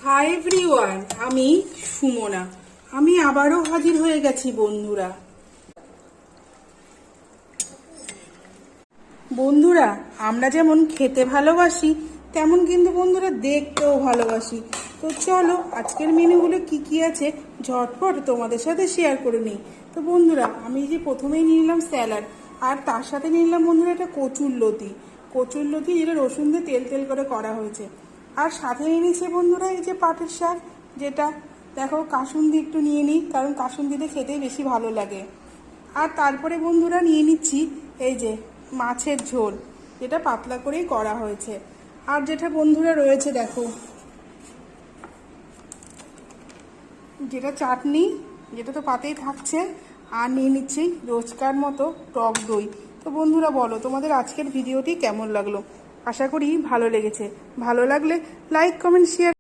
Hi everyone, আমি সুমনা। আমি আবারও হাজির হয়ে গেছি বন্ধুরা। বন্ধুরা, আমরা যেমন খেতে ভালোবাসি তেমন কিন্তু বন্ধুরা দেখতেও ভালোবাসি। তো চলো আজকের মেনুগুলো কি কি আছে ঝটপট তোমাদের সাথে শেয়ার করে নিই। তো বন্ধুরা, আমি যে প্রথমেই নিয়ে নিলাম স্যালাড, আর তার সাথে নিয়ে নিলাম বন্ধুরা একটা কচুরলতি যেটা রসুন দিয়ে তেল তেল করে করা হয়েছে। আর সাথে নিয়ে নিচ্ছে বন্ধুরা এই যে পাটের শাক, যেটা দেখো কাসুন্দি একটু নিয়ে নিই, কারণ কাসুন্দিতে খেতেই বেশি ভালো লাগে। আর তারপরে বন্ধুরা নিয়ে নিচ্ছি এই যে মাছের ঝোল, যেটা পাতলা করেই করা হয়েছে। আর যেটা বন্ধুরা রয়েছে দেখো, যেটা চাটনি, যেটা তো পাতেই থাকছে। আর নিয়ে নিচ্ছি রোজকার মতো টক দই। তো বন্ধুরা বলো, তোমাদের আজকের ভিডিওটি কেমন লাগলো? আশা করি ভালো লেগেছে। ভালো লাগলে লাইক, কমেন্ট, শেয়ার।